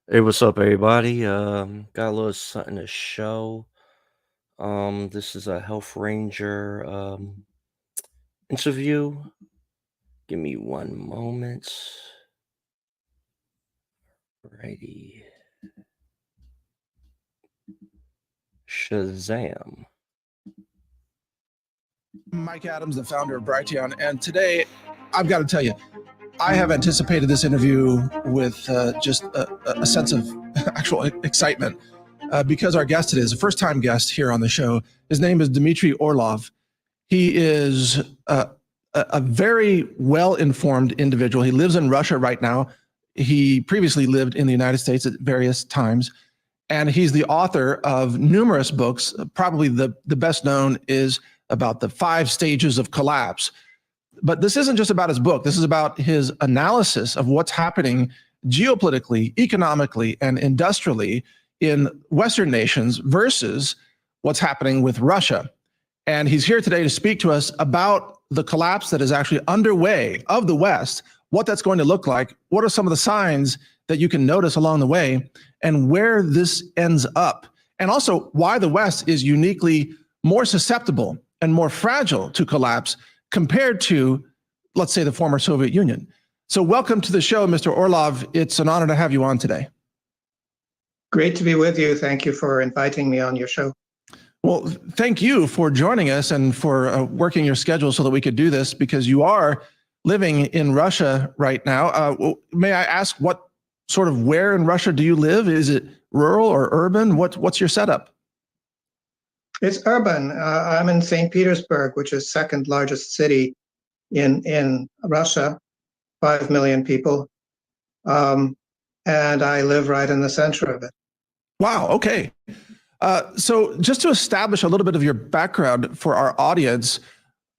Hey, what's up, everybody? Got a little something to show. This is a health ranger interview. Give me one moment. Righty. Shazam. Mike Adams, the founder of Brighteon, and today I've got to tell you, I have anticipated this interview with just a sense of actual excitement because our guest today is a first-time guest here on the show. His name is Dmitry Orlov. He is a very well-informed individual. He lives in Russia right now. He previously lived in the United States at various times, and he's the author of numerous books. Probably the best known is about the 5 stages of collapse. But this isn't just about his book. This is about his analysis of what's happening geopolitically, economically, and industrially in Western nations versus what's happening with Russia. And he's here today to speak to us about the collapse that is actually underway of the West, what that's going to look like, what are some of the signs that you can notice along the way, and where this ends up, and also why the West is uniquely more susceptible and more fragile to collapse compared to, let's say, the former Soviet Union. So welcome to the show, Mr. Orlov. It's an honor to have you on today. Great to be with you. Thank you for inviting me on your show. Well, thank you for joining us and for working your schedule so that we could do this, because you are living in Russia right now. May I ask where in Russia do you live? Is it rural or urban? What's your setup? It's urban. I'm in St. Petersburg, which is second largest city in Russia, 5 million people. And I live right in the center of it. Wow, okay. So just to establish a little bit of your background for our audience,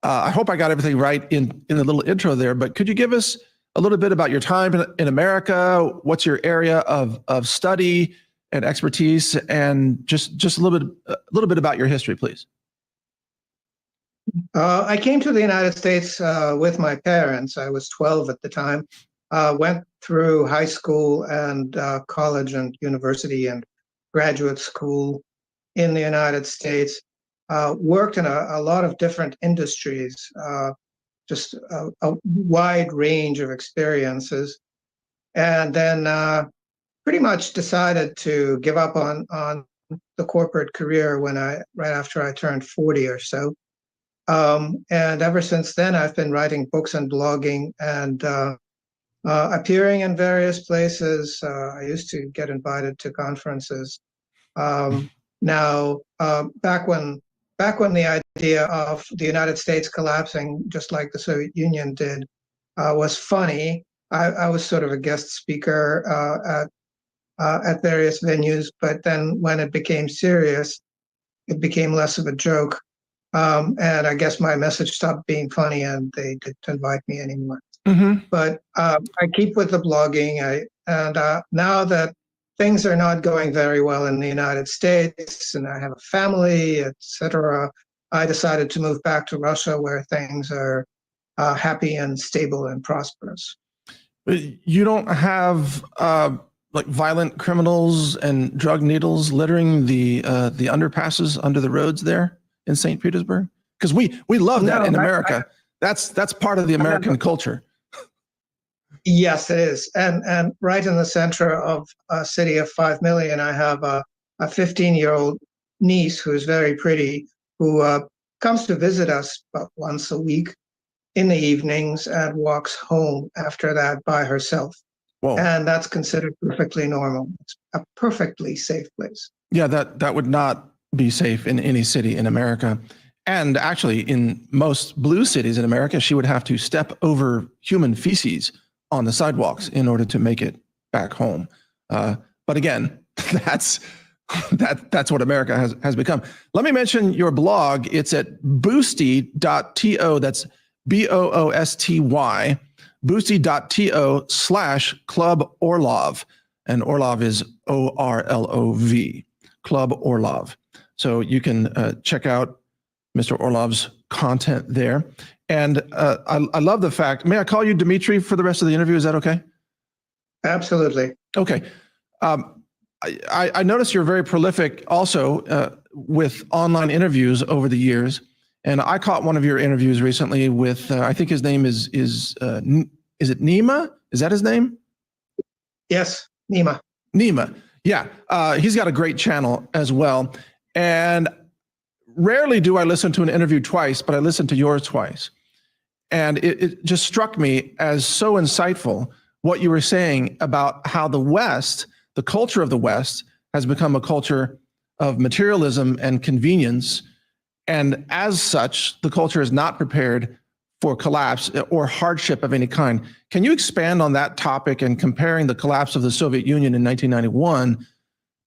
I hope I got everything right in the little intro there, but could you give us a little bit about your time in America? What's your area of study and expertise, and just a little bit about your history, please? I came to the United States with my parents. I was 12 at the time. Went through high school and college and university and graduate school in the United States. Worked in a lot of different industries, just a wide range of experiences, and then pretty much decided to give up on the corporate career right after I turned 40 or so. And ever since then, I've been writing books and blogging and appearing in various places. I used to get invited to conferences. Now, back when the idea of the United States collapsing, just like the Soviet Union did, was funny, I was sort of a guest speaker at various venues. But then when it became serious, it became less of a joke. And I guess my message stopped being funny and they didn't invite me anymore. Mm-hmm. But I keep with the blogging. Now that things are not going very well in the United States and I have a family, etc., I decided to move back to Russia where things are happy and stable and prosperous. You don't have like violent criminals and drug needles littering the underpasses under the roads there in St. Petersburg? Because we love that in America. That's part of the American culture. Yes, it is. And right in the center of a city of 5 million, I have a 15-year-old niece who is very pretty, who comes to visit us about once a week in the evenings and walks home after that by herself. Whoa. And that's considered perfectly normal. It's a perfectly safe place. Yeah, that would not be safe in any city in America. And actually, in most blue cities in America, she would have to step over human feces on the sidewalks in order to make it back home. But again, that's what America has become. Let me mention your blog. It's at boosty.to. That's BOOSTY, boosty.to/Club Orlov. And Orlov is ORLOV, Club Orlov. So you can check out Mr. Orlov's content there. And I love the fact, may I call you Dmitry for the rest of the interview? Is that okay? Absolutely. Okay. I noticed you're very prolific also with online interviews over the years. And I caught one of your interviews recently with, I think his name is it Nima? Is that his name? Yes, Nima. Nima. Yeah. He's got a great channel as well. And rarely do I listen to an interview twice, but I listened to yours twice. And it just struck me as so insightful what you were saying about how the West, the culture of the West, has become a culture of materialism and convenience. And as such, the culture is not prepared for collapse or hardship of any kind. Can you expand on that topic and comparing the collapse of the Soviet Union in 1991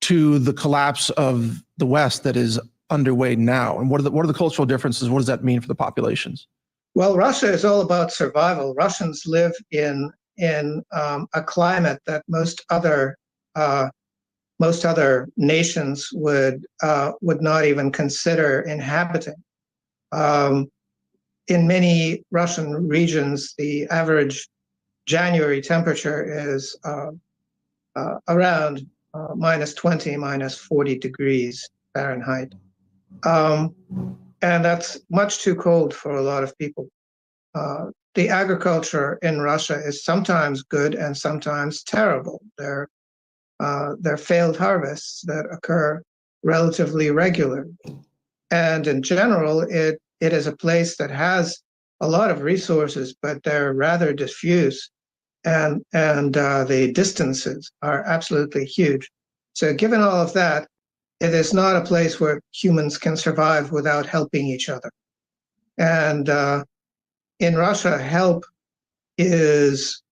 to the collapse of the West that is underway now? And what are the cultural differences? What does that mean for the populations? Well, Russia is all about survival. Russians live in a climate that most other nations would not even consider inhabiting. In many Russian regions, the average January temperature is around -20, -40 degrees Fahrenheit. And that's much too cold for a lot of people. The agriculture in Russia is sometimes good and sometimes terrible. There are failed harvests that occur relatively regularly. And in general, it is a place that has a lot of resources, but they're rather diffuse, and the distances are absolutely huge. So given all of that, it is not a place where humans can survive without helping each other. And in Russia, help is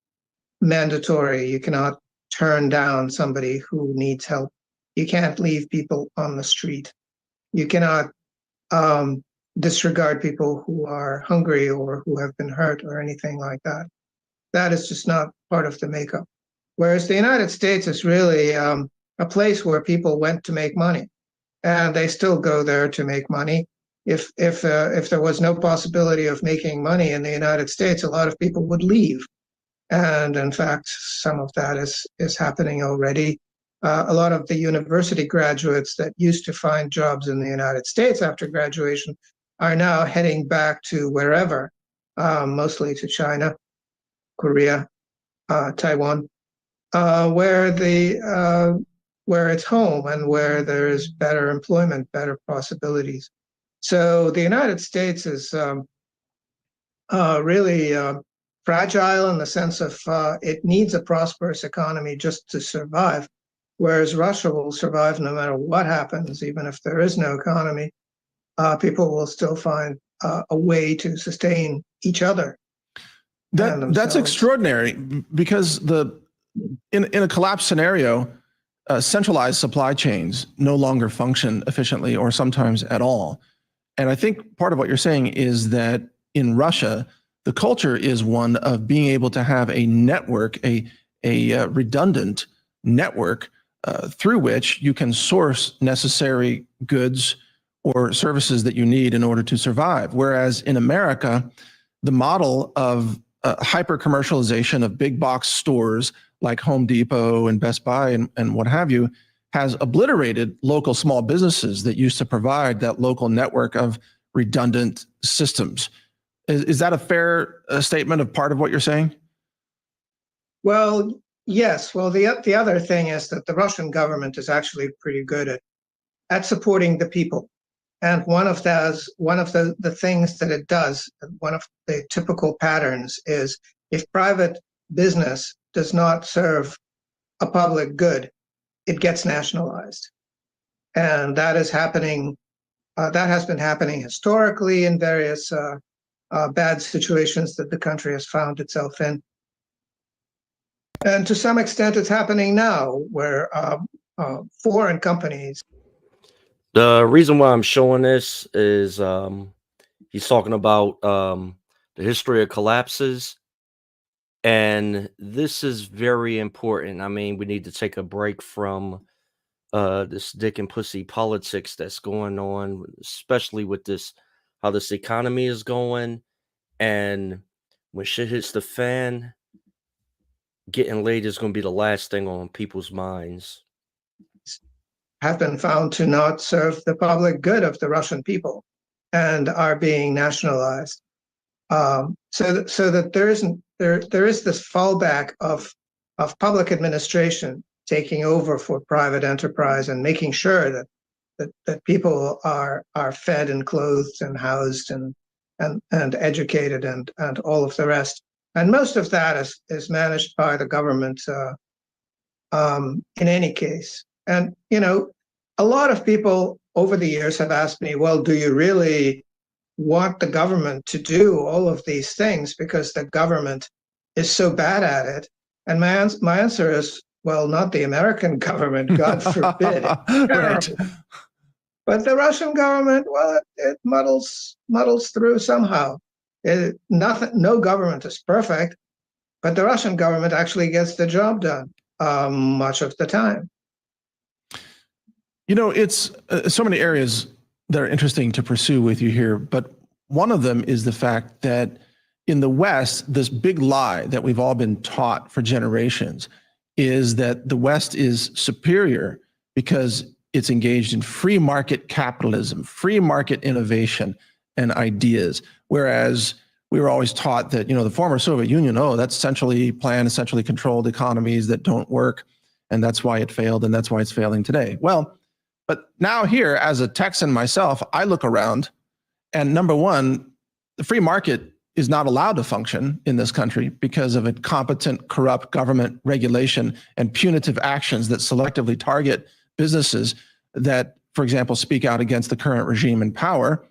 mandatory. You cannot turn down somebody who needs help. You can't leave people on the street. You cannot disregard people who are hungry or who have been hurt or anything like that. That is just not part of the makeup. Whereas the United States is really a place where people went to make money, and they still go there to make money. If there was no possibility of making money in the United States, a lot of people would leave. And in fact, some of that is happening already. A lot of the university graduates that used to find jobs in the United States after graduation are now heading back to wherever, mostly to China, Korea, Taiwan, where it's home and where there is better employment, better possibilities. So the United States is really fragile in the sense of it needs a prosperous economy just to survive, whereas Russia will survive no matter what happens. Even if there is no economy, people will still find a way to sustain each other. That's extraordinary, because in a collapse scenario, centralized supply chains no longer function efficiently or sometimes at all. And I think part of what you're saying is that in Russia, the culture is one of being able to have a network, a redundant network through which you can source necessary goods or services that you need in order to survive. Whereas in America, the model of hyper commercialization of big box stores like Home Depot and Best Buy and what have you has obliterated local small businesses that used to provide that local network of redundant systems. Is that a fair statement of part of what you're saying? Well, yes. Well, the other thing is that the Russian government is actually pretty good at supporting the people. And one of the things that it does, one of the typical patterns is, if private business does not serve a public good, it gets nationalized. And that is happening. That has been happening historically in various bad situations that the country has found itself in. And to some extent, it's happening now, where foreign companies. The reason why I'm showing this is he's talking about the history of collapses. And this is very important. I mean, we need to take a break from this dick and pussy politics that's going on, especially with this, how this economy is going. And when shit hits the fan, getting laid is going to be the last thing on people's minds. Have been found to not serve the public good of the Russian people and are being nationalized. So that there is this fallback of public administration taking over for private enterprise and making sure that people are fed and clothed and housed and educated and all of the rest. And most of that is managed by the government in any case. And a lot of people over the years have asked me, well, do you really want the government to do all of these things because the government is so bad at it? And my answer is, well, not the American government, God forbid. Right. But the Russian government, well, it muddles through somehow. No government is perfect, but the Russian government actually gets the job done much of the time. It's so many areas that are interesting to pursue with you here, but one of them is the fact that in the West, this big lie that we've all been taught for generations is that the West is superior because it's engaged in free market capitalism, free market innovation and ideas. Whereas we were always taught that, the former Soviet Union, that's centrally planned, centrally controlled economies that don't work. And that's why it failed. And that's why it's failing today. Well, but now here, as a Texan myself, I look around and number one, the free market is not allowed to function in this country because of incompetent, corrupt government regulation and punitive actions that selectively target businesses that, for example, speak out against the current regime in power.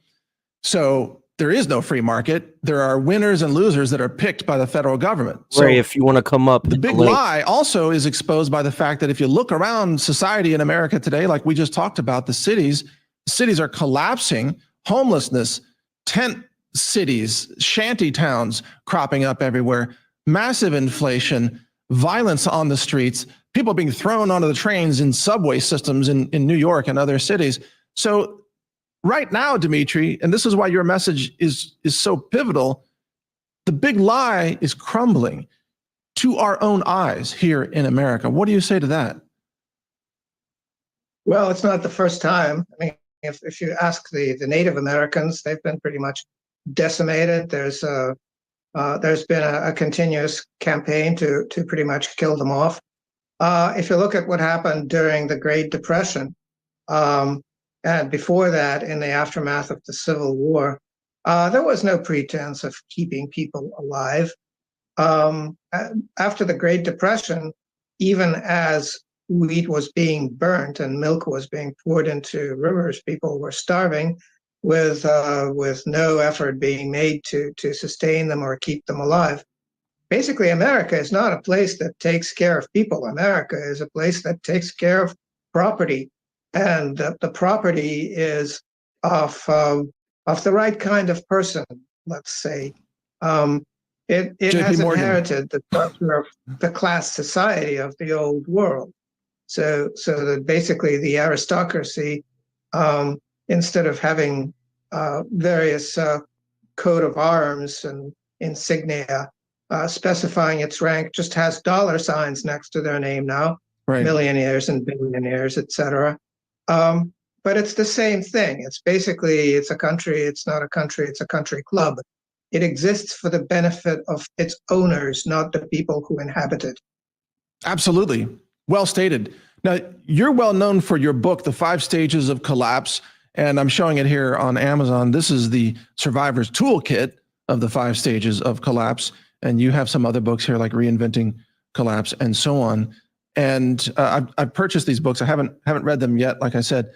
So there is no free market. There are winners and losers that are picked by the federal government. So Ray, if you want to come up, the big lie also is exposed by the fact that if you look around society in America today, like we just talked about, the cities are collapsing, homelessness, tent cities, shanty towns cropping up everywhere, massive inflation, violence on the streets, people being thrown onto the trains in subway systems in New York and other cities. So right now, Dmitry, and this is why your message is so pivotal, the big lie is crumbling to our own eyes here in America. What do you say to that? Well, it's not the first time. I mean, if you ask the Native Americans, they've been pretty much decimated. There's been a continuous campaign to pretty much kill them off. If you look at what happened during the Great Depression, and before that, in the aftermath of the Civil War, there was no pretense of keeping people alive. After the Great Depression, even as wheat was being burnt and milk was being poured into rivers, people were starving with no effort being made to sustain them or keep them alive. Basically, America is not a place that takes care of people. America is a place that takes care of property, and the property is of the right kind of person, let's say. It has inherited the structure of the class society of the old world. So that basically the aristocracy, instead of having various coat of arms and insignia specifying its rank, just has dollar signs next to their name now, right. Millionaires and billionaires, etc. But it's the same thing. It's basically, it's a country, it's not a country, it's a country club. It exists for the benefit of its owners, not the people who inhabit it. Absolutely. Well stated. Now, you're well known for your book, The 5 Stages of Collapse, and I'm showing it here on Amazon. This is the survivor's toolkit of the 5 stages of collapse. And you have some other books here like Reinventing Collapse and so on. And I've purchased these books. I haven't read them yet, like I said.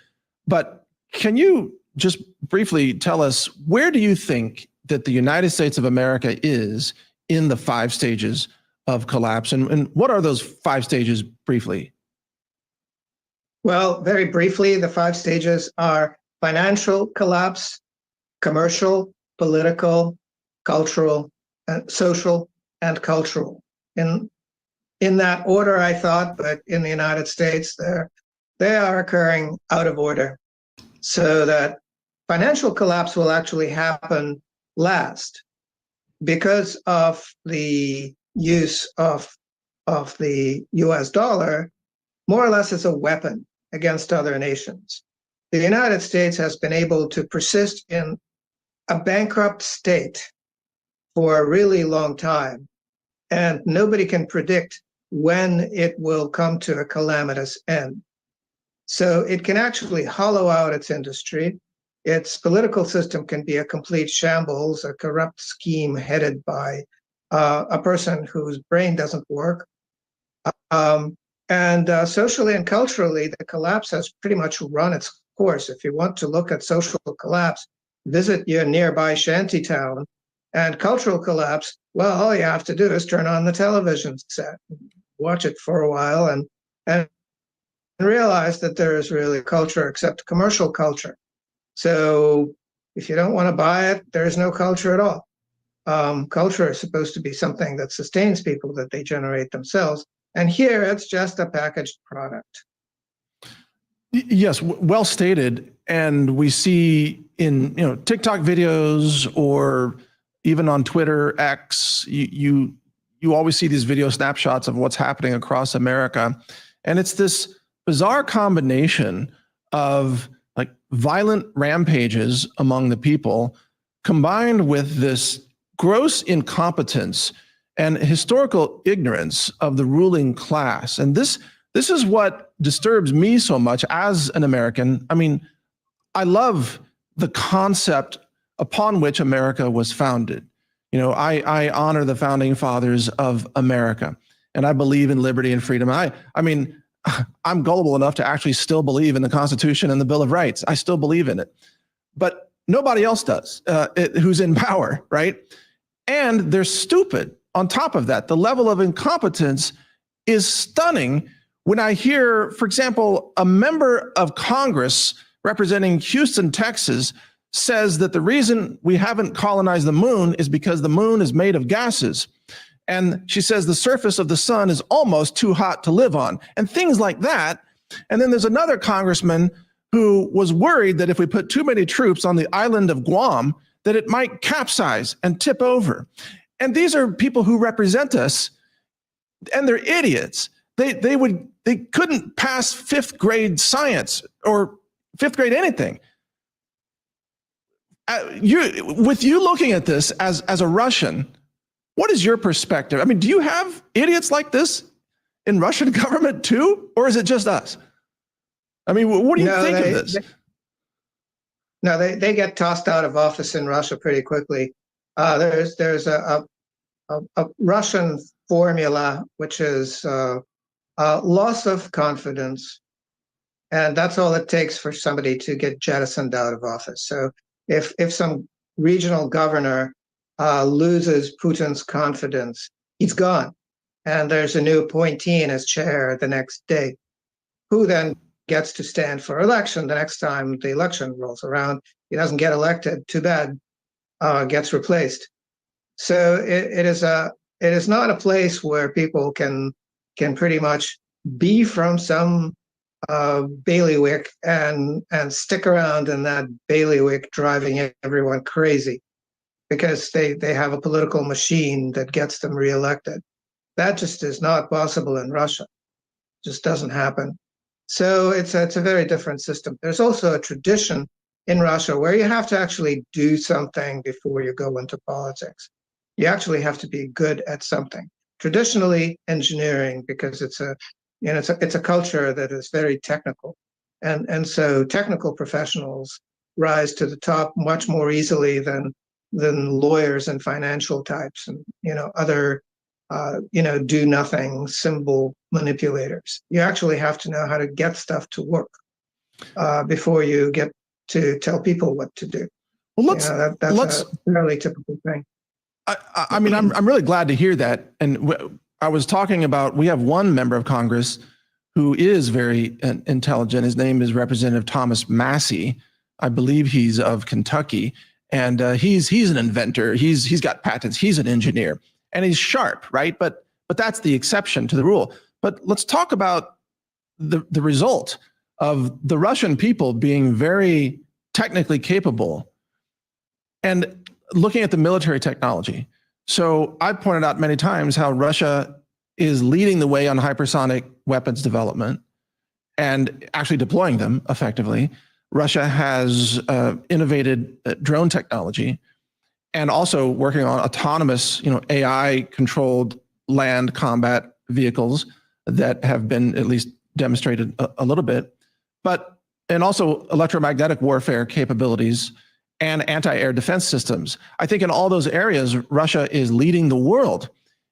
But can you just briefly tell us, where do you think that the United States of America is in the 5 stages of collapse? And what are those 5 stages briefly? Well, very briefly, the 5 stages are financial collapse, commercial, political, cultural, social, and cultural. In that order, I thought, but in the United States, they are occurring out of order. So that financial collapse will actually happen last because of the use of of the US dollar more or less as a weapon against other nations. The United States has been able to persist in a bankrupt state for a really long time, and nobody can predict when it will come to a calamitous end. So it can actually hollow out its industry. Its political system can be a complete shambles, a corrupt scheme headed by a person whose brain doesn't work. And socially and culturally, the collapse has pretty much run its course. If you want to look at social collapse, visit your nearby shanty town. And cultural collapse, well, all you have to do is turn on the television set, watch it for a while, and realize that there is really culture except commercial culture. So if you don't want to buy it, there's no culture at all. Culture is supposed to be something that sustains people, that they generate themselves. And here it's just a packaged product. Yes, well stated. And we see in TikTok videos or even on Twitter, X, you always see these video snapshots of what's happening across America. And it's this bizarre combination of like violent rampages among the people combined with this gross incompetence and historical ignorance of the ruling class. And this is what disturbs me so much as an American. I mean, I love the concept upon which America was founded. I honor the founding fathers of America, and I believe in liberty and freedom. I mean, I'm gullible enough to actually still believe in the Constitution and the Bill of Rights. I still believe in it, but nobody else does who's in power, right? And they're stupid. On top of that, the level of incompetence is stunning when I hear, for example, a member of Congress representing Houston, Texas, says that the reason we haven't colonized the moon is because the moon is made of gases. And she says the surface of the sun is almost too hot to live on, and things like that. And then there's another congressman who was worried that if we put too many troops on the island of Guam, that it might capsize and tip over. And these are people who represent us, and they're idiots. They couldn't pass fifth grade science or fifth grade anything. With you looking at this as a Russian, what is your perspective? I mean, do you have idiots like this in Russian government too, or is it just us? I mean, what do you think of this? They get tossed out of office in Russia pretty quickly. There's a Russian formula, which is loss of confidence. And that's all it takes for somebody to get jettisoned out of office. So if some regional governor loses Putin's confidence, he's gone. And there's a new appointee in his chair the next day, who then gets to stand for election the next time the election rolls around. He doesn't get elected, too bad, gets replaced. So it is not a place where people can pretty much be from some bailiwick and stick around in that bailiwick, driving everyone crazy because they have a political machine that gets them reelected. That just is not possible in Russia. It just doesn't happen. So it's a very different system. There's also a tradition in Russia where you have to actually do something before you go into politics. You actually have to be good at something. Traditionally, engineering, because it's a culture that is very technical, and so technical professionals rise to the top much more easily than lawyers and financial types and other do nothing symbol manipulators. You actually have to know how to get stuff to work before you get to tell people what to do. Well, that's a fairly typical thing. I mean, I'm really glad to hear that. And I was talking about, we have one member of Congress who is very intelligent. His name is Representative Thomas Massey. I believe he's of Kentucky, and he's an inventor. He's got patents. He's an engineer, and he's sharp, right? But that's the exception to the rule. But let's talk about the result of the Russian people being very technically capable and looking at the military technology. So I've pointed out many times how Russia is leading the way on hypersonic weapons development and actually deploying them effectively. Russia has innovated drone technology and also working on autonomous, AI-controlled land combat vehicles that have been at least demonstrated a little bit, and also electromagnetic warfare capabilities and anti-air defense systems. I think in all those areas, Russia is leading the world.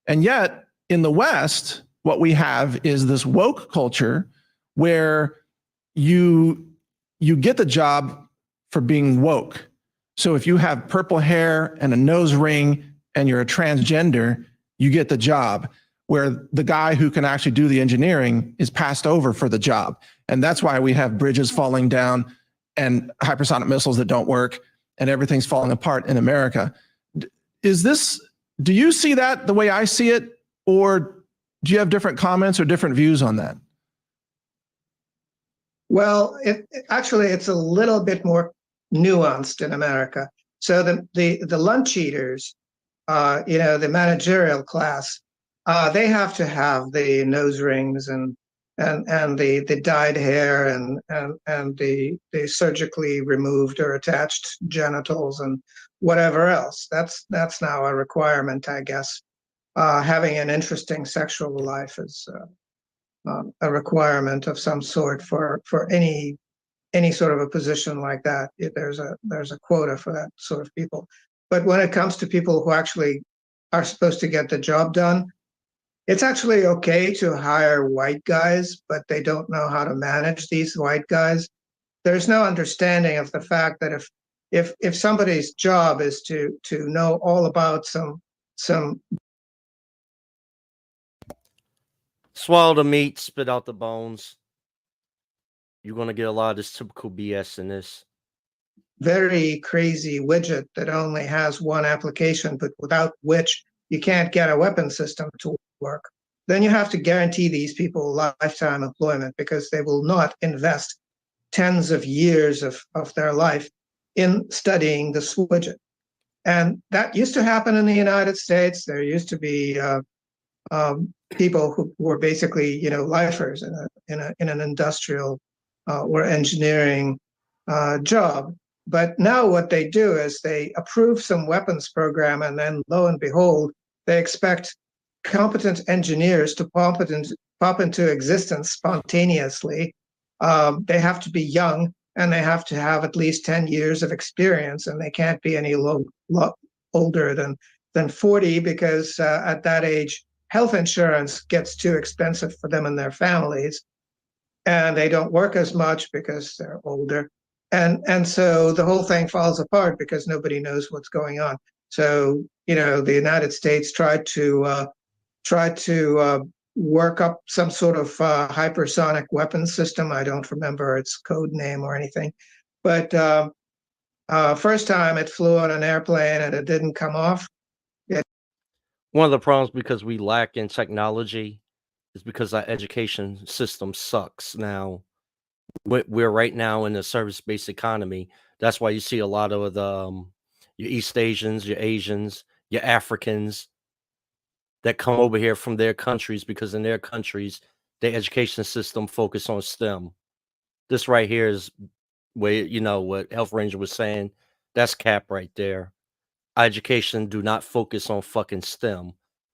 And yet, in the West, what we have is this woke culture where you get the job for being woke. So if you have purple hair and a nose ring and you're a transgender, you get the job, where the guy who can actually do the engineering is passed over for the job. And that's why we have bridges falling down and hypersonic missiles that don't work and everything's falling apart in America. Do you see that the way I see it, or do you have different comments or different views on that? Well, actually, it's a little bit more nuanced in America. So the lunch eaters, the managerial class, they have to have the nose rings and the dyed hair and the surgically removed or attached genitals and whatever else. That's now a requirement, I guess. Having an interesting sexual life is a requirement of some sort for any sort of a position like that. There's a quota for that sort of people. But when it comes to people who actually are supposed to get the job done, it's actually okay to hire white guys, but they don't know how to manage these white guys. There's no understanding of the fact that if somebody's job is to know all about some Swallow the meat, spit out the bones. You're going to get a lot of this typical BS in this. very crazy widget that only has one application, but without which you can't get a weapon system to work, then you have to guarantee these people lifetime employment, because they will not invest tens of years of their life in studying this widget. And that used to happen in the United States. There used to be people who were basically, lifers in an industrial or engineering job. But now what they do is they approve some weapons program, and then lo and behold, they expect competent engineers to pop into existence spontaneously. They have to be young, and they have to have at least 10 years of experience, and they can't be any older than 40, because at that age, health insurance gets too expensive for them and their families, and they don't work as much because they're older. And so the whole thing falls apart because nobody knows what's going on. So, the United States tried to work up some sort of hypersonic weapons system. I don't remember its code name or anything, but first time it flew on an airplane and it didn't come off. One of the problems, because we lack in technology, is because our education system sucks. Now, we're right now in a service-based economy. That's why you see a lot of the your East Asians, your Asians, your Africans that come over here from their countries, because in their countries, their education system focus on STEM. This right here is where, what Health Ranger was saying. That's cap right there. Our education do not focus on fucking STEM.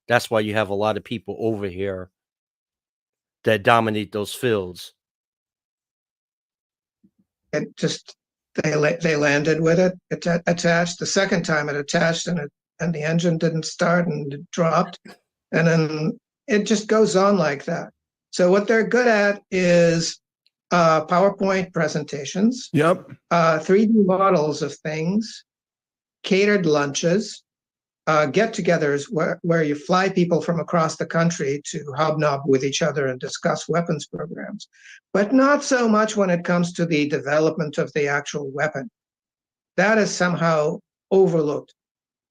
That's why you have a lot of people over here that dominate those fields. It just they landed with it. It attached. The second time it attached, and the engine didn't start, and it dropped, and then it just goes on like that. So what they're good at is PowerPoint presentations. Yep. 3D models of things, catered lunches, get-togethers where you fly people from across the country to hobnob with each other and discuss weapons programs, but not so much when it comes to the development of the actual weapon. That is somehow overlooked.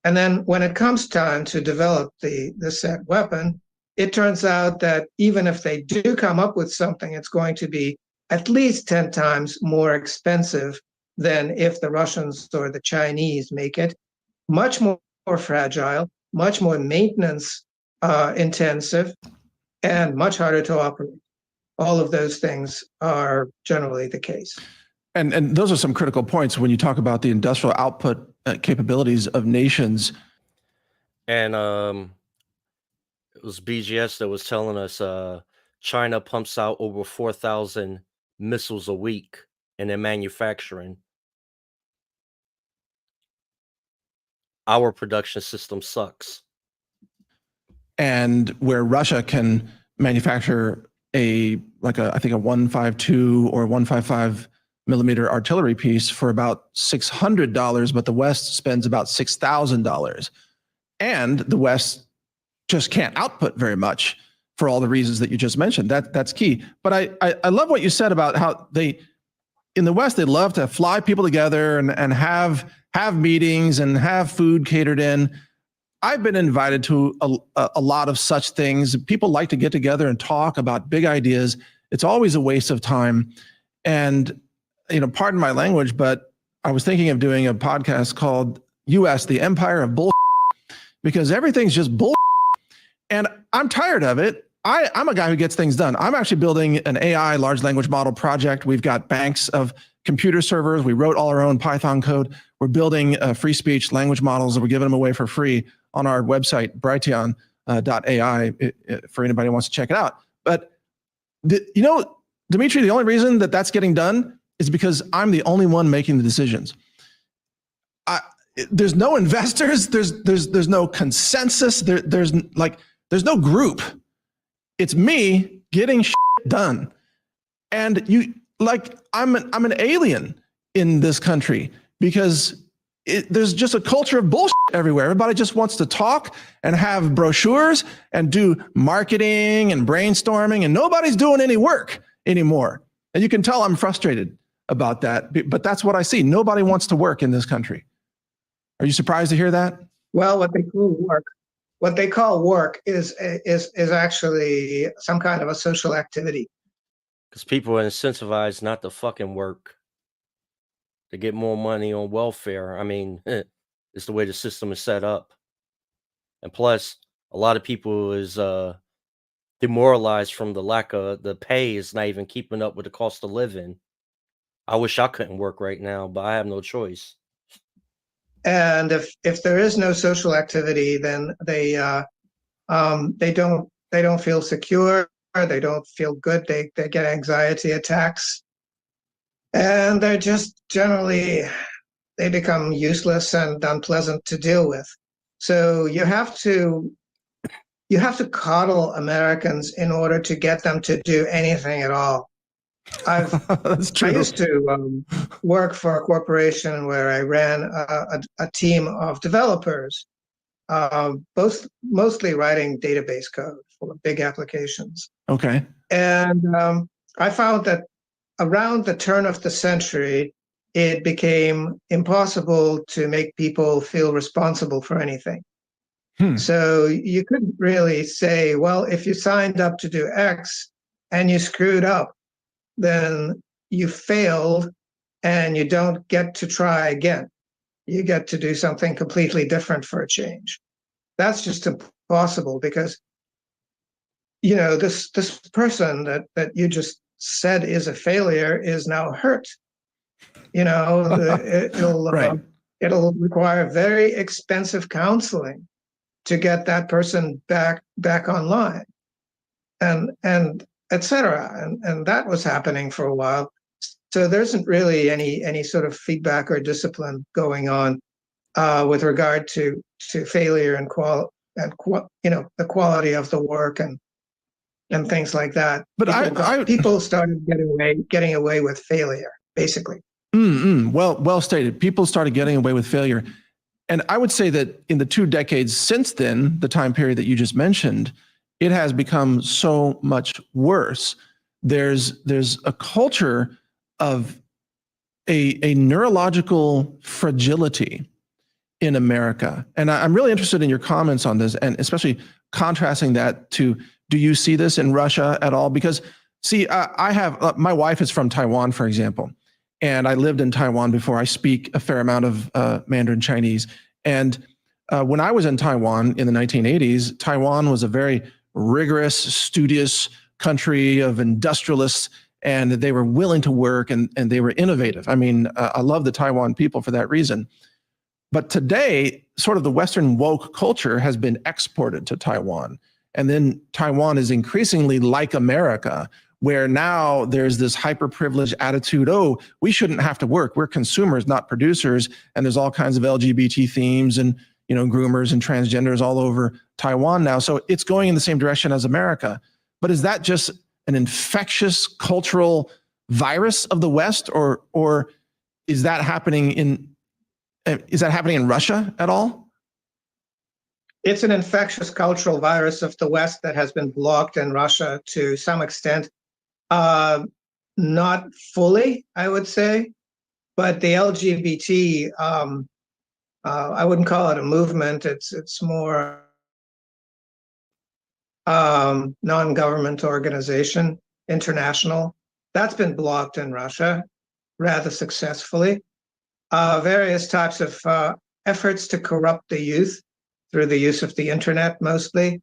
And then when it comes time to develop the said weapon, it turns out that even if they do come up with something, it's going to be at least 10 times more expensive than if the Russians or the Chinese make it, much more fragile, much more maintenance intensive, and much harder to operate. All of those things are generally the case. And those are some critical points when you talk about the industrial output capabilities of nations. And it was BGS that was telling us China pumps out over 4,000 missiles a week in their manufacturing. Our production system sucks. And where Russia can manufacture I think a 152 or 155 millimeter artillery piece for about $600, but the West spends about $6,000. And the West just can't output very much for all the reasons that you just mentioned. That's key. But I love what you said about how in the West, they love to fly people together and have meetings and have food catered in. I've been invited to a lot of such things. People like to get together and talk about big ideas. It's always a waste of time. And, pardon my language, but I was thinking of doing a podcast called US, the Empire of Bull, because everything's just bull. And I'm tired of it. I'm a guy who gets things done. I'm actually building an AI large language model project. We've got banks of computer servers. We wrote all our own Python code. We're building free speech language models, and we're giving them away for free on our website, Brighteon.ai, for anybody who wants to check it out. But, Dmitry, the only reason that that's getting done is because I'm the only one making the decisions. There's no investors. There's no consensus. There's no group. It's me getting shit done. And I'm an alien in this country because there's just a culture of bullshit everywhere. Everybody just wants to talk and have brochures and do marketing and brainstorming, and nobody's doing any work anymore. And you can tell I'm frustrated about that, but that's what I see. Nobody wants to work in this country. Are you surprised to hear that? Well, what they call work is actually some kind of a social activity. Because people are incentivized not to fucking work to get more money on welfare. I mean, it's the way the system is set up. And plus, a lot of people is demoralized from the lack of the pay is not even keeping up with the cost of living. I wish I couldn't work right now, but I have no choice. And if there is no social activity, then they don't feel secure. They don't feel good. They get anxiety attacks, and they're just generally they become useless and unpleasant to deal with. So you have to coddle Americans in order to get them to do anything at all. That's true. I used to work for a corporation where I ran a team of developers, mostly writing database code for big applications. Okay. And I found that around the turn of the century, it became impossible to make people feel responsible for anything. So you couldn't really say, well, if you signed up to do X and you screwed up, then you failed and you don't get to try again. You get to do something completely different for a change. That's just impossible because, this person that you just said is a failure is now hurt. Right. It'll require very expensive counseling to get that person back online, and et cetera. And that was happening for a while. So there isn't really any sort of feedback or discipline going on with regard to failure and the quality of the work and things like that. But people started getting away with failure, basically. Well stated. People started getting away with failure. And I would say that in the 2 decades since then, the time period that you just mentioned, it has become so much worse. There's a culture of a neurological fragility in America. And I'm really interested in your comments on this, and especially contrasting that to, do you see this in Russia at all? Because I have, my wife is from Taiwan, for example, and I lived in Taiwan before. I speak a fair amount of Mandarin Chinese. And when I was in Taiwan in the 1980s, Taiwan was a very rigorous, studious country of industrialists, and they were willing to work, and they were innovative. I mean, I love the Taiwan people for that reason. But today, sort of the Western woke culture has been exported to Taiwan. And then Taiwan is increasingly like America, where now there's this hyper-privileged attitude, oh, we shouldn't have to work. We're consumers, not producers. And there's all kinds of LGBT themes and, you know, groomers and transgenders all over Taiwan now. So it's going in the same direction as America. But is that just an infectious cultural virus of the West, or is that happening in Russia at all? It's an infectious cultural virus of the West that has been blocked in Russia to some extent. Not fully, I would say, but the LGBT, I wouldn't call it a movement. It's more non-government organization, international. That's been blocked in Russia rather successfully. Various types of efforts to corrupt the youth through the use of the internet mostly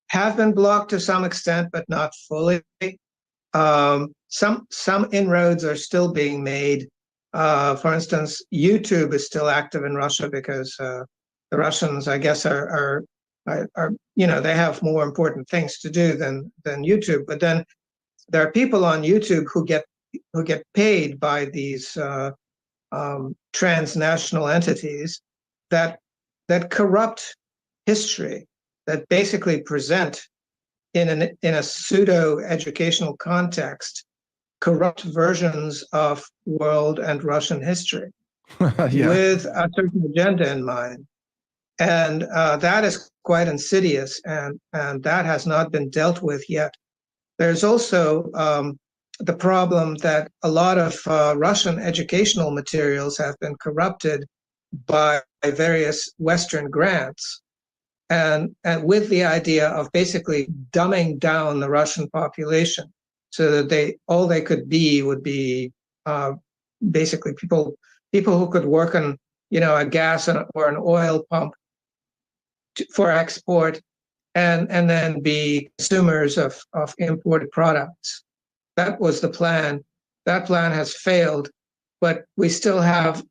have been blocked to some extent, but not fully. Some inroads are still being made. For instance, YouTube is still active in Russia because the Russians, I guess, are you know, they have more important things to do than YouTube. But then there are people on YouTube who get paid by these transnational entities that corrupt history, that basically present in a pseudo educational context corrupt versions of world and Russian history with a certain agenda in mind. And that is quite insidious, and that has not been dealt with yet. There's also the problem that a lot of Russian educational materials have been corrupted by various Western grants, and with the idea of basically dumbing down the Russian population so that all they could be would be basically people who could work on, you know, a gas or an oil pump for export, and then be consumers of imported products. That was the plan. That plan has failed, but we still have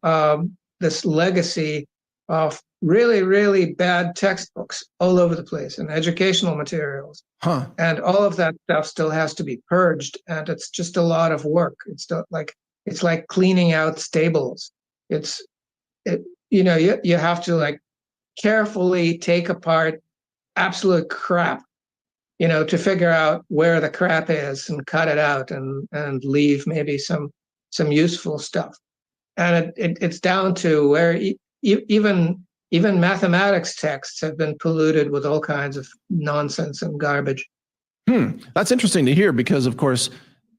this legacy of really, really bad textbooks all over the place and educational materials. And all of that stuff still has to be purged, and it's just a lot of work. It's like cleaning out stables. You know, you have to like carefully take apart absolute crap, you know, to figure out where the crap is and cut it out and leave maybe some useful stuff. And it's down to where even mathematics texts have been polluted with all kinds of nonsense and garbage. That's interesting to hear, because of course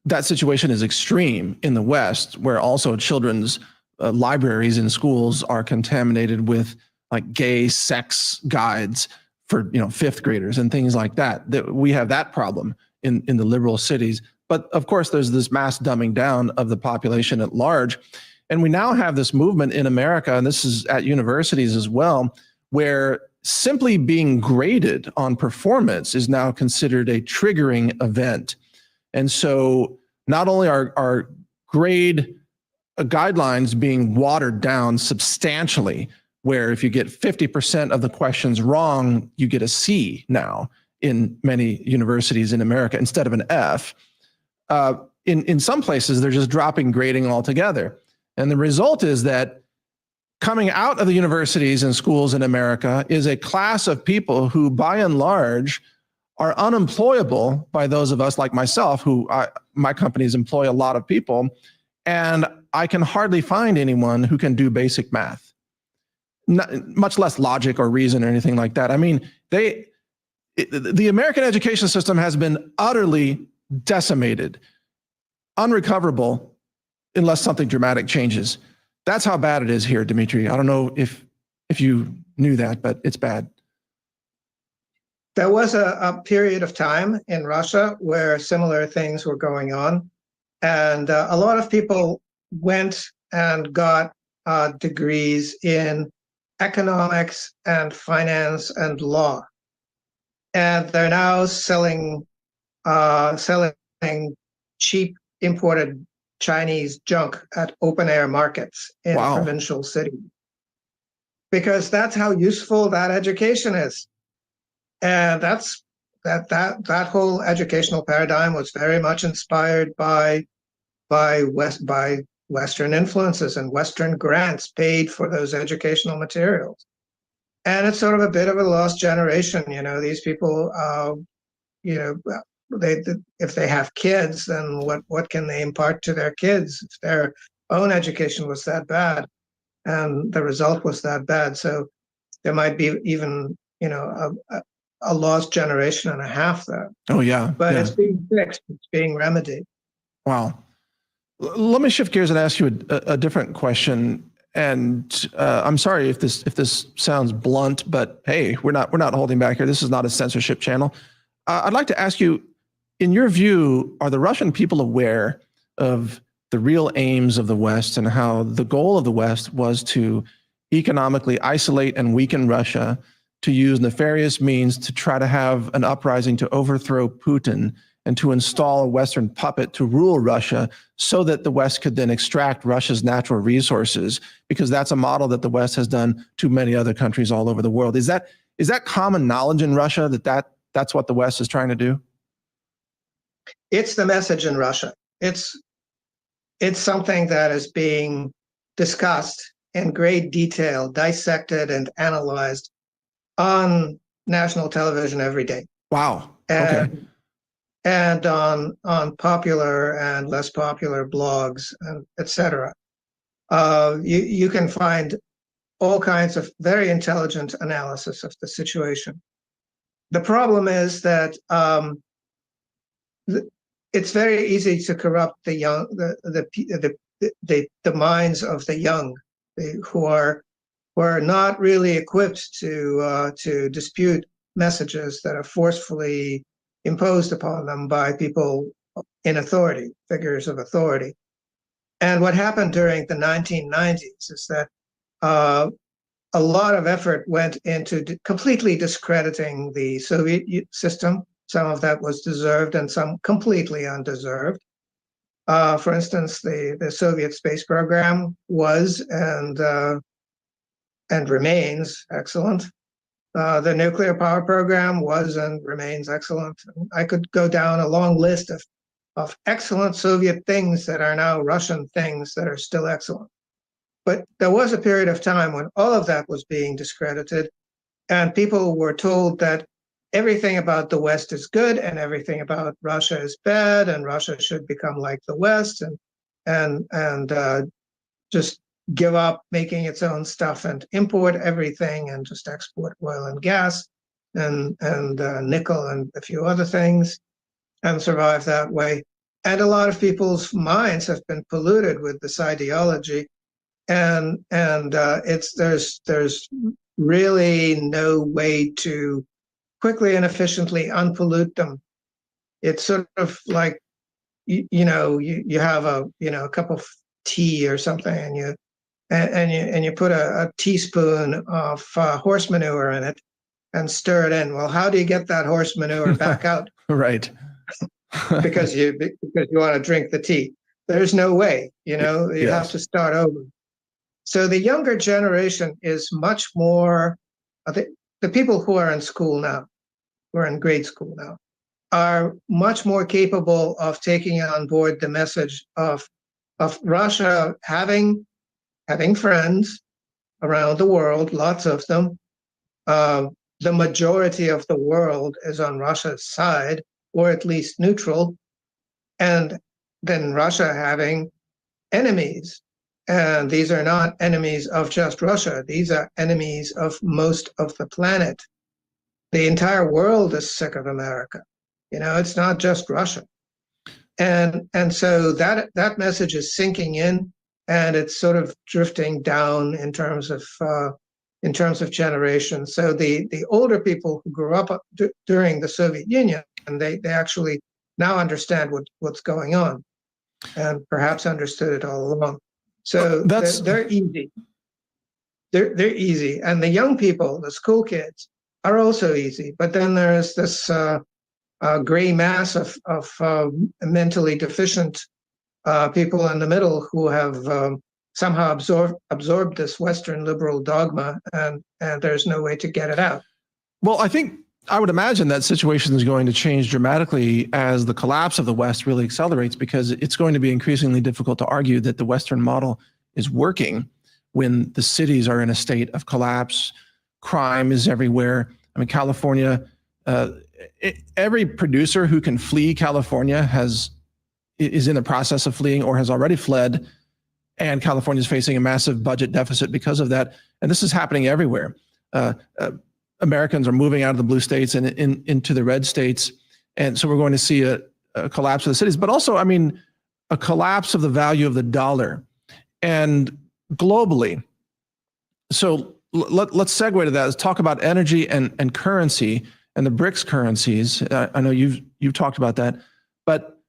that situation is extreme in the West, where also children's libraries in schools are contaminated with like gay sex guides for, you know, fifth graders and things like that. That we have that problem in the liberal cities. But of course, there's this mass dumbing down of the population at large. And we now have this movement in America, and this is at universities as well, where simply being graded on performance is now considered a triggering event. And so not only are grade guidelines being watered down substantially, where if you get 50% of the questions wrong, you get a C now in many universities in America instead of an F. In some places, they're just dropping grading altogether. And the result is that coming out of the universities and schools in America is a class of people who, by and large, are unemployable by those of us like myself, my companies employ a lot of people, and I can hardly find anyone who can do basic math, much less logic or reason or anything like that. I mean, the American education system has been utterly decimated, unrecoverable, unless something dramatic changes. That's how bad it is here, Dmitry. I don't know if you knew that, but it's bad. There was a period of time in Russia where similar things were going on, and a lot of people went and got degrees in economics and finance and law. and they're now selling cheap imported Chinese junk at open air markets in Wow. provincial cities, because that's how useful that education is. And that whole educational paradigm was very much inspired by Western influences and Western grants paid for those educational materials. And it's sort of a bit of a lost generation. These people, if they have kids, then what can they impart to their kids if their own education was that bad and the result was that bad? So there might be even a lost generation and a half there. Oh yeah. But yeah. it's being fixed. It's being remedied. Wow. Let me shift gears and ask you a different question. And I'm sorry if this sounds blunt, but hey, we're not holding back here. This is not a censorship channel. I'd like to ask you, in your view, are the Russian people aware of the real aims of the West and how the goal of the West was to economically isolate and weaken Russia, to use nefarious means to try to have an uprising to overthrow Putin and to install a Western puppet to rule Russia so that the West could then extract Russia's natural resources, because that's a model that the West has done to many other countries all over the world. Is that common knowledge in Russia that's what the West is trying to do? It's the message in Russia. It's something that is being discussed in great detail, dissected and analyzed on national television every day. Wow. Okay. And on popular and less popular blogs, and etc. You can find all kinds of very intelligent analysis of the situation. The problem is that it's very easy to corrupt the young, the minds of the young, who are not really equipped to dispute messages that are forcefully imposed upon them by people in authority, figures of authority. And what happened during the 1990s is that a lot of effort went into completely discrediting the Soviet system. Some of that was deserved and some completely undeserved. For instance, the Soviet space program was and remains excellent. The nuclear power program was and remains excellent. I could go down a long list of excellent Soviet things that are now Russian things that are still excellent. But there was a period of time when all of that was being discredited, and people were told that everything about the West is good and everything about Russia is bad, and Russia should become like the West and just give up making its own stuff and import everything and just export oil and gas and nickel and a few other things and survive that way. And a lot of people's minds have been polluted with this ideology, and there's really no way to quickly and efficiently unpollute them. It's sort of like you have a cup of tea or something, and you put a teaspoon of horse manure in it and stir it in. Well, how do you get that horse manure back out? Right. because you want to drink the tea. There's no way. You Yes. have to start over. So the younger generation is much more. The people who are in school now, who are in grade school now, are much more capable of taking on board the message of Russia having friends around the world, lots of them. The majority of the world is on Russia's side, or at least neutral, and then Russia having enemies. And these are not enemies of just Russia. These are enemies of most of the planet. The entire world is sick of America. It's not just Russia. And so that message is sinking in, and it's sort of drifting down in terms of generation. So the older people who grew up during the Soviet Union, and they actually now understand what's going on, and perhaps understood it all along. So they're easy. They're easy, and the young people, the school kids, are also easy. But then there's this gray mass of mentally deficient people in the middle who have somehow absorbed this Western liberal dogma, and there's no way to get it out. Well, I would imagine that situation is going to change dramatically as the collapse of the West really accelerates, because it's going to be increasingly difficult to argue that the Western model is working when the cities are in a state of collapse. Crime is everywhere. I mean, California, every producer who can flee California is in the process of fleeing or has already fled, and California is facing a massive budget deficit because of that. And this is happening everywhere. Americans are moving out of the blue states and into the red states. And so we're going to see a collapse of the cities, but also, I mean, a collapse of the value of the dollar and globally. So let's segue to that. Let's talk about energy and currency and the BRICS currencies. I know you've talked about that, but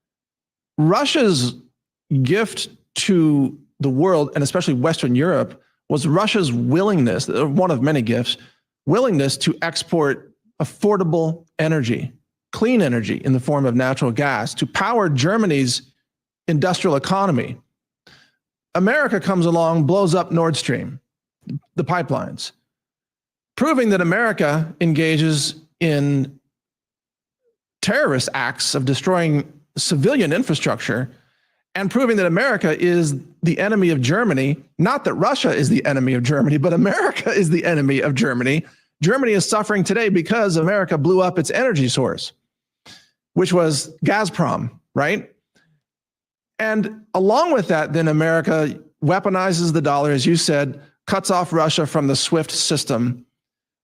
Russia's gift to the world, and especially Western Europe, was Russia's willingness, one of many gifts, willingness to export affordable energy, clean energy in the form of natural gas to power Germany's industrial economy. America comes along, blows up Nord Stream, the pipelines, proving that America engages in terrorist acts of destroying civilian infrastructure, and proving that America is the enemy of Germany. Not that Russia is the enemy of Germany, but America is the enemy of Germany. Germany is suffering today because America blew up its energy source, which was Gazprom, right? And along with that, then America weaponizes the dollar, as you said, cuts off Russia from the SWIFT system.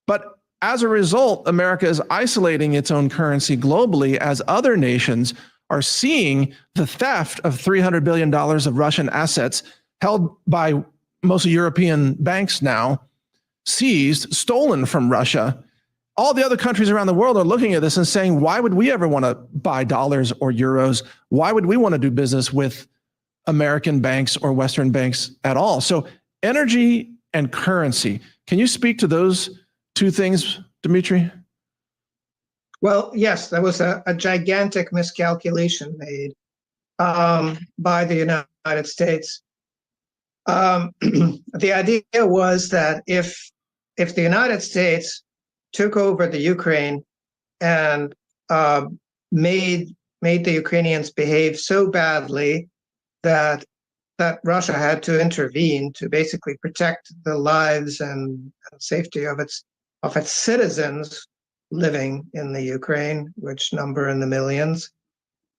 But as a result, America is isolating its own currency globally as other nations are seeing the theft of $300 billion of Russian assets held by mostly European banks now, seized, stolen from Russia. All the other countries around the world are looking at this and saying, why would we ever want to buy dollars or euros? Why would we want to do business with American banks or Western banks at all? So energy and currency. Can you speak to those two things, Dmitry? Well, yes, there was a gigantic miscalculation made by the United States. The idea was that if the United States took over the Ukraine and made the Ukrainians behave so badly that Russia had to intervene to basically protect the lives and safety of its citizens living in the Ukraine, which number in the millions,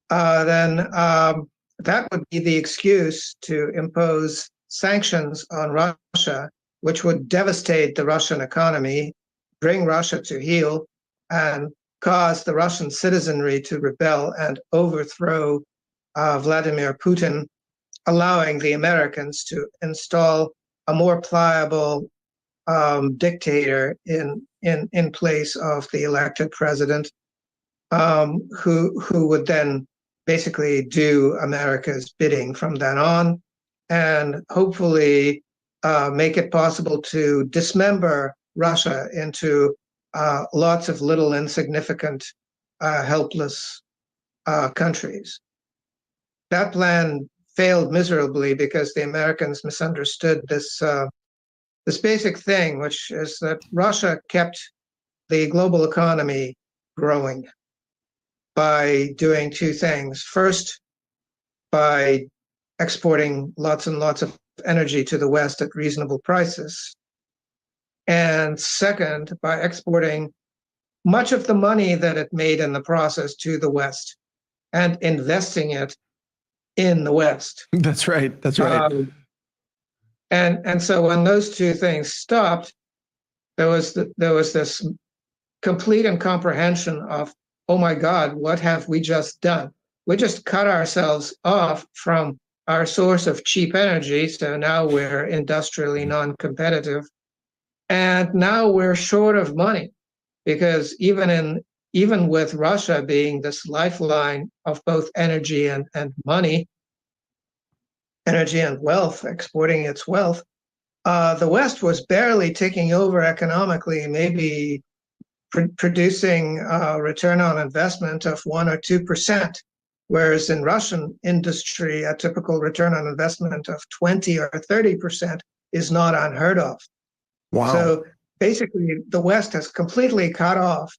then that would be the excuse to impose sanctions on Russia, which would devastate the Russian economy, bring Russia to heel, and cause the Russian citizenry to rebel and overthrow Vladimir Putin, allowing the Americans to install a more pliable dictator in place of the elected president, who would then basically do America's bidding from then on, and hopefully make it possible to dismember Russia into lots of little insignificant, helpless countries. That plan failed miserably because the Americans misunderstood this basic thing, which is that Russia kept the global economy growing by doing two things. First, by exporting lots and lots of energy to the West at reasonable prices. And second, by exporting much of the money that it made in the process to the West and investing it in the West. That's right. That's right. And so when those two things stopped, there was this complete incomprehension of, oh my God, what have we just done? We just cut ourselves off from our source of cheap energy, so now we're industrially non-competitive, and now we're short of money, because even with Russia being this lifeline of both energy and money, energy and wealth, exporting its wealth, the West was barely taking over economically, maybe producing a return on investment of 1 or 2%, whereas in Russian industry, a typical return on investment of 20 or 30% is not unheard of. Wow. So basically, the West has completely cut off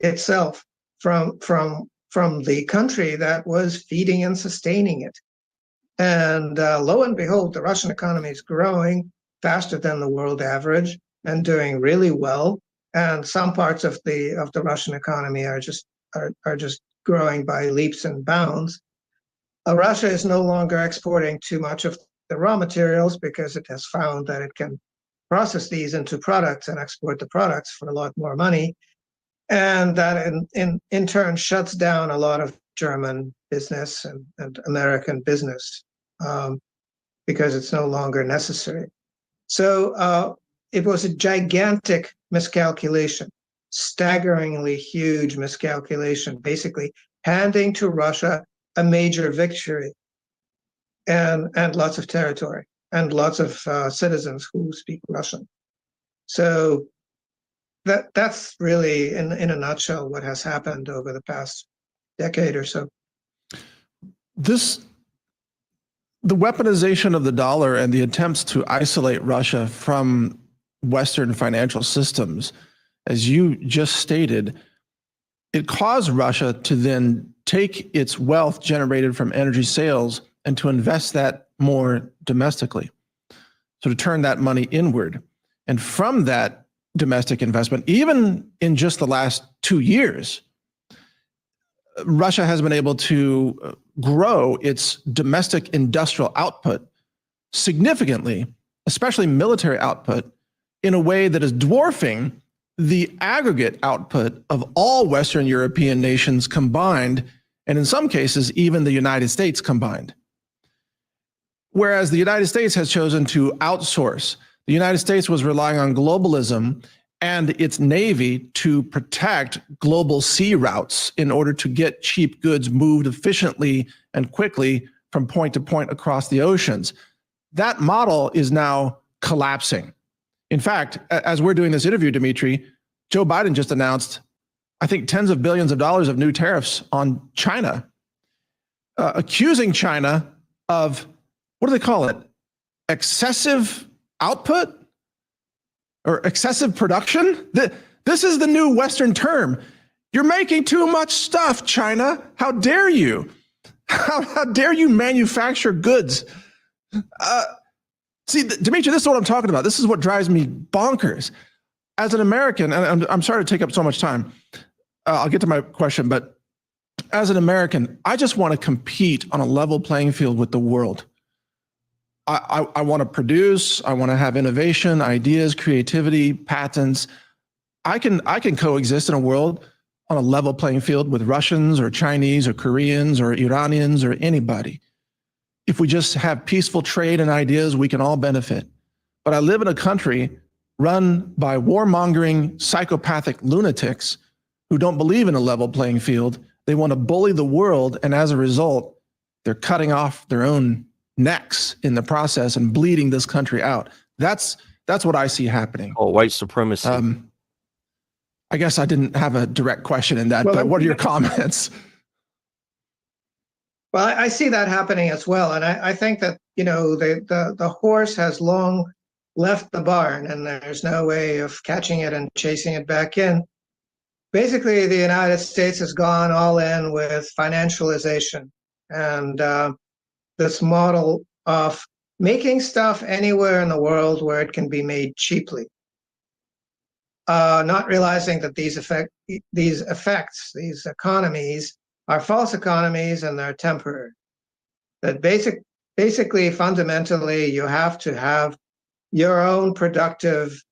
itself from the country that was feeding and sustaining it. And lo and behold, the Russian economy is growing faster than the world average and doing really well. And some parts of the Russian economy are just growing by leaps and bounds. Russia is no longer exporting too much of the raw materials because it has found that it can process these into products and export the products for a lot more money. And that in turn shuts down a lot of German business and American business because it's no longer necessary. So it was a gigantic miscalculation, staggeringly huge miscalculation, basically handing to Russia a major victory and lots of territory and lots of citizens who speak Russian. So that's really, in a nutshell, what has happened over the past decade or so. The weaponization of the dollar and the attempts to isolate Russia from Western financial systems, as you just stated, it caused Russia to then take its wealth generated from energy sales and to invest that more domestically. So to turn that money inward. And from that domestic investment, even in just the last 2 years, Russia has been able to grow its domestic industrial output significantly, especially military output, in a way that is dwarfing the aggregate output of all Western European nations combined, and in some cases, even the United States combined. Whereas the United States has chosen to outsource. The United States was relying on globalism and its Navy to protect global sea routes in order to get cheap goods moved efficiently and quickly from point to point across the oceans. That model is now collapsing. In fact, as we're doing this interview, Dmitry, Joe Biden just announced, I think, tens of billions of dollars of new tariffs on China, accusing China of, what do they call it? Excessive output or excessive production? This is the new Western term. You're making too much stuff, China. How dare you? How dare you manufacture goods? See, Dmitry, this is what I'm talking about. This is what drives me bonkers. As an American, and I'm sorry to take up so much time. I'll get to my question, but as an American, I just want to compete on a level playing field with the world. I want to produce, I want to have innovation, ideas, creativity, patents. I can coexist in a world on a level playing field with Russians or Chinese or Koreans or Iranians or anybody. If we just have peaceful trade and ideas, we can all benefit. But I live in a country run by warmongering psychopathic lunatics who don't believe in a level playing field. They want to bully the world, and as a result, they're cutting off their own necks in the process and bleeding this country out. That's what I see happening. Oh, white supremacy. I guess I didn't have a direct question in that, Well, but what are your comments? Well, I see that happening as well, and I think that the horse has long left the barn, and there's no way of catching it and chasing it back in. Basically, the United States has gone all in with financialization and this model of making stuff anywhere in the world where it can be made cheaply. Not realizing that these economies are false economies and they're temporary. That basically, fundamentally, you have to have your own productive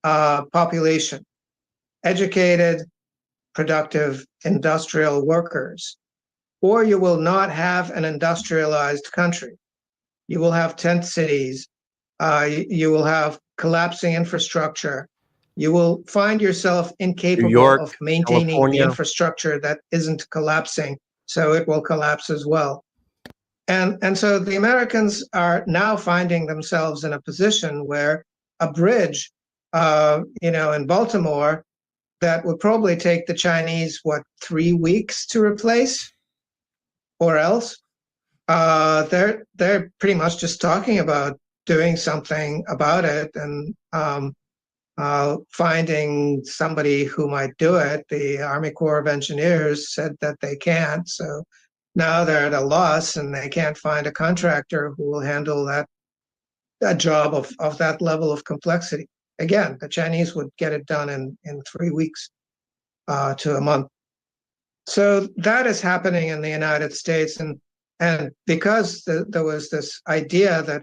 population, educated, productive industrial workers, or you will not have an industrialized country. You will have tent cities. You will have collapsing infrastructure. You will find yourself incapable of maintaining California. the infrastructure that isn't collapsing, so it will collapse as well. And so the Americans are now finding themselves in a position where a bridge, in Baltimore that would probably take the Chinese, 3 weeks to replace, or else. They're pretty much just talking about doing something about it and finding somebody who might do it. The Army Corps of Engineers said that they can't, so now they're at a loss and they can't find a contractor who will handle that job of that level of complexity. Again, the Chinese would get it done in 3 weeks to a month. So that is happening in the United States, and because there was this idea that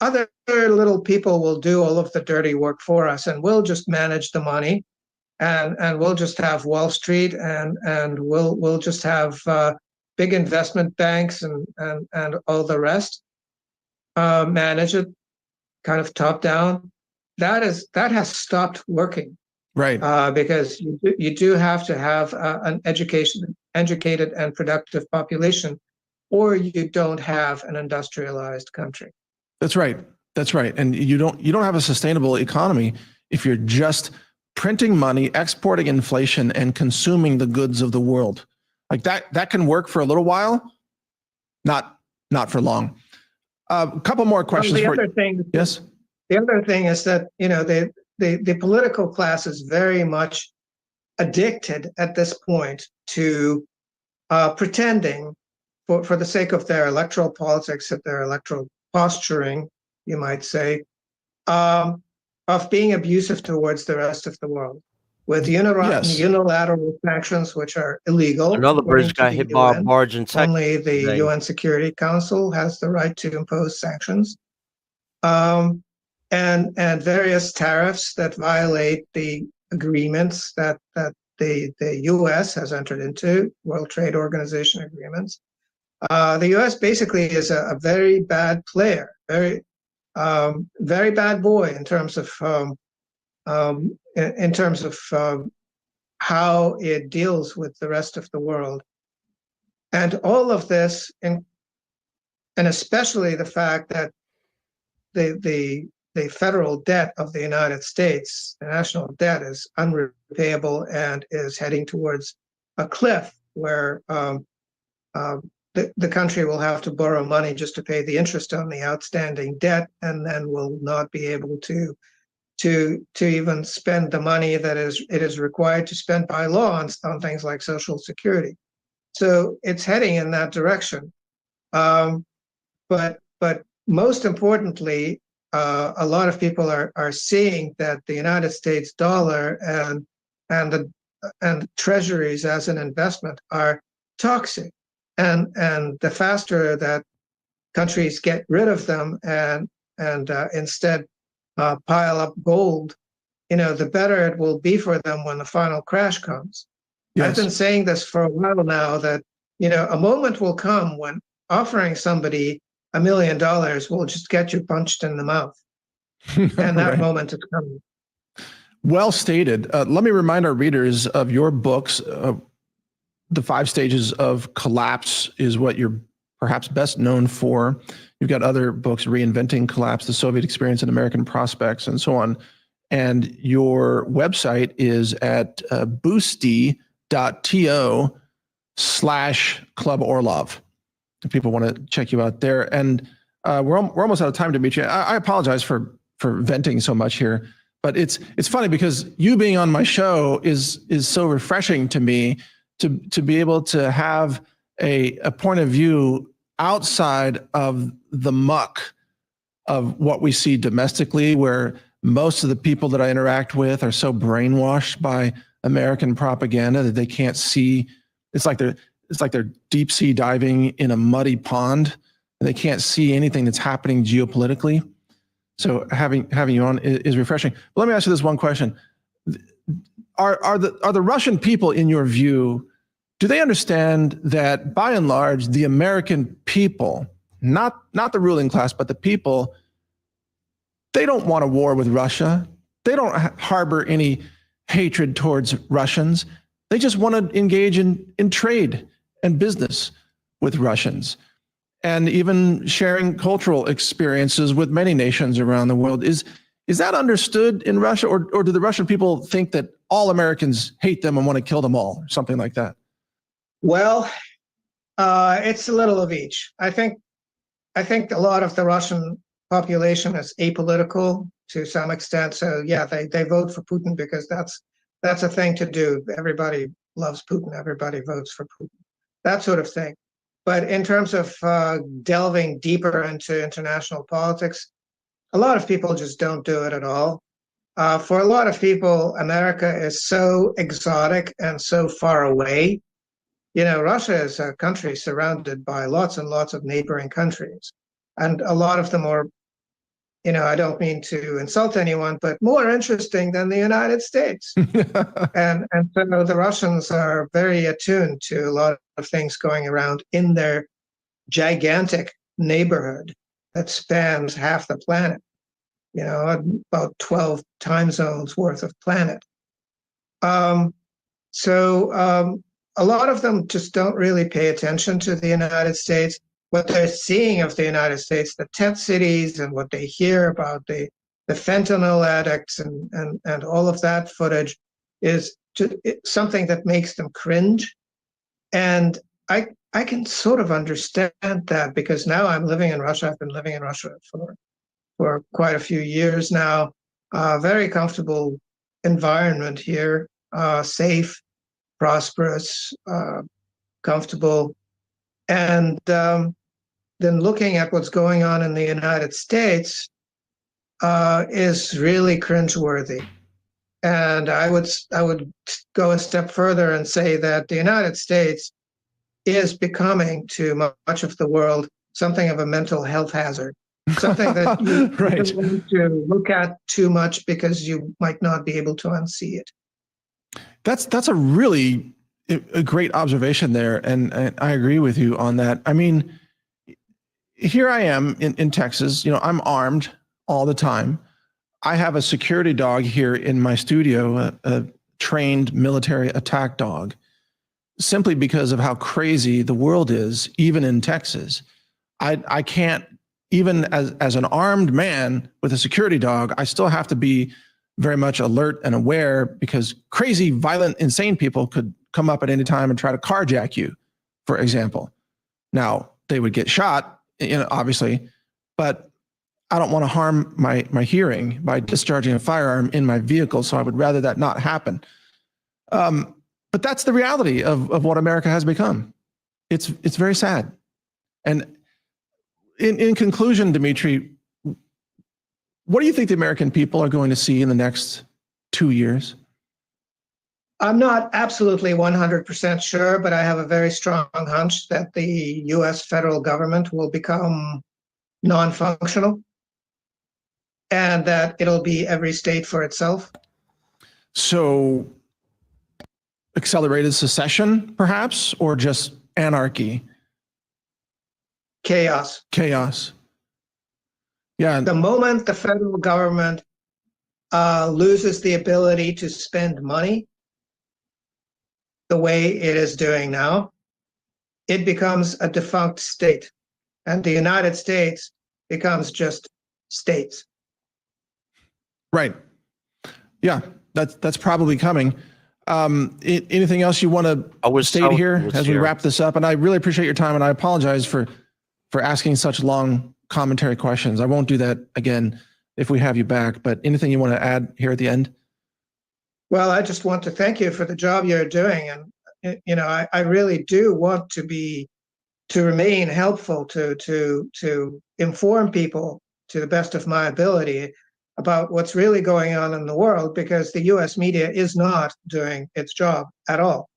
other little people will do all of the dirty work for us, and we'll just manage the money, and we'll just have Wall Street, and we'll just have big investment banks and all the rest manage it, kind of top down. That has stopped working, Right. because you do have to have an educated and productive population, or you don't have an industrialized country. That's right. That's right. And you don't have a sustainable economy if you're just printing money, exporting inflation, and consuming the goods of the world. Like that can work for a little while, not for long. A couple more questions. Well, yes. The other thing is that the political class is very much addicted at this point to pretending, for the sake of their electoral politics, of their electoral posturing, you might say, of being abusive towards the rest of the world, with unilateral sanctions, which are illegal. Another bridge got hit by a barge in Texas. Only the UN Security Council has the right to impose sanctions. And various tariffs that violate the agreements that the U.S. has entered into, World Trade Organization agreements. The U.S. basically is a very bad player, very bad boy in terms of how it deals with the rest of the world, and all of this, and especially the fact that the federal debt of the United States, the national debt, is unrepayable and is heading towards a cliff where the country will have to borrow money just to pay the interest on the outstanding debt, and then will not be able to even spend the money that it is required to spend by law on things like Social Security. So it's heading in that direction. But most importantly, a lot of people are seeing that the United States dollar and treasuries as an investment are toxic, and the faster that countries get rid of them and instead pile up gold, the better it will be for them when the final crash comes. Yes. I've been saying this for a while now, that a moment will come when offering somebody $1 million will just get you punched in the mouth. And that right. moment is coming. Well stated. Let me remind our readers of your books. The 5 Stages of Collapse is what you're perhaps best known for. You've got other books, Reinventing Collapse, The Soviet Experience and American Prospects, and so on. And your website is at boosty.to/Club Orlov. If people want to check you out there. And we're almost out of time, Dmitry. I apologize for venting so much here, but it's funny because you being on my show is so refreshing to me to be able to have a point of view outside of the muck of what we see domestically, where most of the people that I interact with are so brainwashed by American propaganda that they can't see. It's like they're deep sea diving in a muddy pond and they can't see anything that's happening geopolitically. So having you on is refreshing. But let me ask you this one question. Are the Russian people, in your view, do they understand that by and large, the American people, not the ruling class, but the people, they don't want a war with Russia. They don't harbor any hatred towards Russians. They just want to engage in trade and business with Russians, and even sharing cultural experiences with many nations around the world. Is that understood in Russia, or do the Russian people think that all Americans hate them and want to kill them all, or something like that? Well, it's a little of each. I think a lot of the Russian population is apolitical to some extent. So yeah, they vote for Putin because that's a thing to do. Everybody loves Putin. Everybody votes for Putin. That sort of thing. But in terms of delving deeper into international politics, a lot of people just don't do it at all. For a lot of people, America is so exotic and so far away. You know, Russia is a country surrounded by lots and lots of neighboring countries. And a lot of them are, you know, I don't mean to insult anyone, but more interesting than the United States. and so the Russians are very attuned to a lot of things going around in their gigantic neighborhood that spans half the planet, you know, about 12 time zones worth of planet. A lot of them just don't really pay attention to the United States. What they're seeing of the United States, the tent cities, and what they hear about the fentanyl addicts and all of that footage is something that makes them cringe. And I can sort of understand that because now I'm living in Russia. I've been living in Russia for quite a few years now. Very comfortable environment here, safe, prosperous, comfortable. And then looking at what's going on in the United States is really cringeworthy. And I would go a step further and say that the United States is becoming, to much of the world, something of a mental health hazard. Something that you Right. don't want to look at too much because you might not be able to unsee it. That's a really a great observation there, and I agree with you on that. I mean, here I am in Texas. You know, I'm armed all the time. I have a security dog here in my studio, a trained military attack dog, simply because of how crazy the world is, even in Texas. I can't, even as an armed man with a security dog, I still have to be very much alert and aware because crazy, violent, insane people could come up at any time and try to carjack you, for example. Now, they would get shot, you know, obviously, but I don't want to harm my hearing by discharging a firearm in my vehicle, so I would rather that not happen. But that's the reality of what America has become. It's very sad. And in conclusion, Dmitry, what do you think the American people are going to see in the next 2 years? I'm not absolutely 100% sure, but I have a very strong hunch that the US federal government will become non-functional and that it'll be every state for itself. So accelerated secession, perhaps, or just anarchy? Chaos. Chaos. Yeah. The moment the federal government loses the ability to spend money the way it is doing now, it becomes a defunct state. And the United States becomes just states. Right. Yeah, that's probably coming. Anything else you want to state here as we wrap this up? And I really appreciate your time, and I apologize for asking such long commentary questions. I won't do that again if we have you back, but anything you want to add here at the end? Well, I just want to thank you for the job you're doing. And, you know, I really do want to remain helpful, to inform people to the best of my ability about what's really going on in the world, because the US media is not doing its job at all.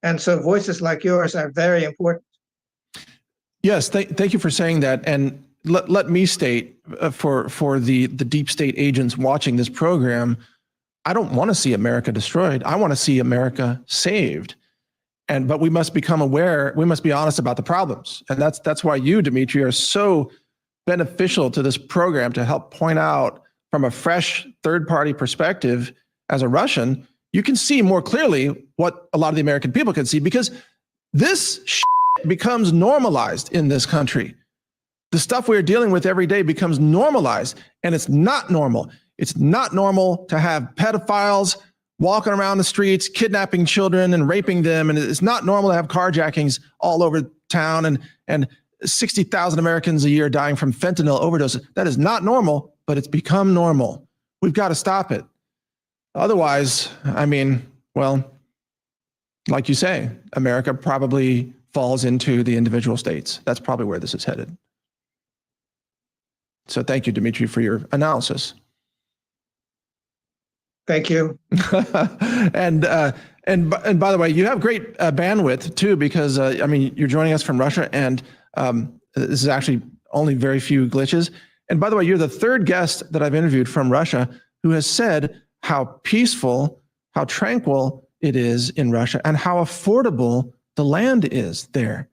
And so voices like yours are very important. Yes, thank you for saying that. And let me state for the deep state agents watching this program, I don't want to see America destroyed. I want to see America saved. But we must become aware, we must be honest about the problems. And that's why you, Dmitry, are so beneficial to this program, to help point out from a fresh third-party perspective. As a Russian, you can see more clearly what a lot of the American people can see, because this becomes normalized in this country. The stuff we're dealing with every day becomes normalized, and it's not normal. It's not normal to have pedophiles walking around the streets, kidnapping children and raping them. And it's not normal to have carjackings all over town and 60,000 Americans a year dying from fentanyl overdoses. That is not normal, but it's become normal. We've got to stop it. Otherwise, I mean, well, like you say, America probably falls into the individual states. That's probably where this is headed. So thank you, Dmitry, for your analysis. Thank you. and by the way, you have great bandwidth too, because I mean, you're joining us from Russia, and this is actually only very few glitches. And by the way, you're the third guest that I've interviewed from Russia who has said how peaceful, how tranquil it is in Russia, and how affordable the land is there.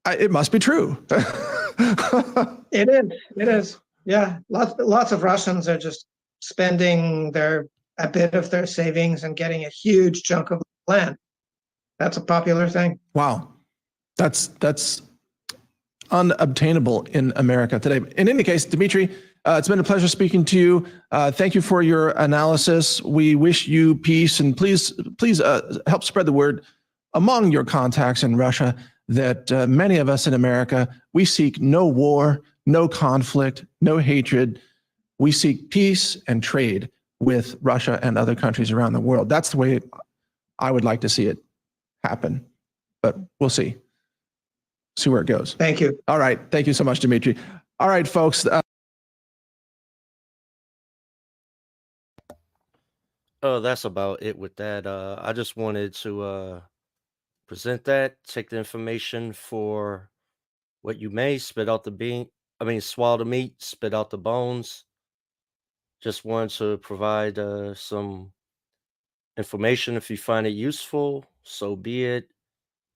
It must be true. It is. It is. Yeah, lots of Russians are just spending a bit of their savings and getting a huge chunk of land. That's a popular thing. Wow, that's unobtainable in America today. In any case, Dmitry, it's been a pleasure speaking to you. Thank you for your analysis. We wish you peace, and please help spread the word among your contacts in Russia that many of us in America, we seek no war, no conflict, no hatred. We seek peace and trade with Russia and other countries around the world. That's the way I would like to see it happen, but we'll see where it goes. Thank you. All right. Thank you so much, Dmitry. All right, folks. Oh, that's about it with that. I just wanted to present that, take the information for what you may, spit out the swallow the meat, spit out the bones. Just wanted to provide some information. If you find it useful, so be it.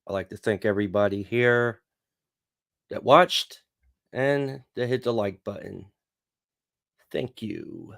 I'd like to thank everybody here that watched and that hit the like button. Thank you.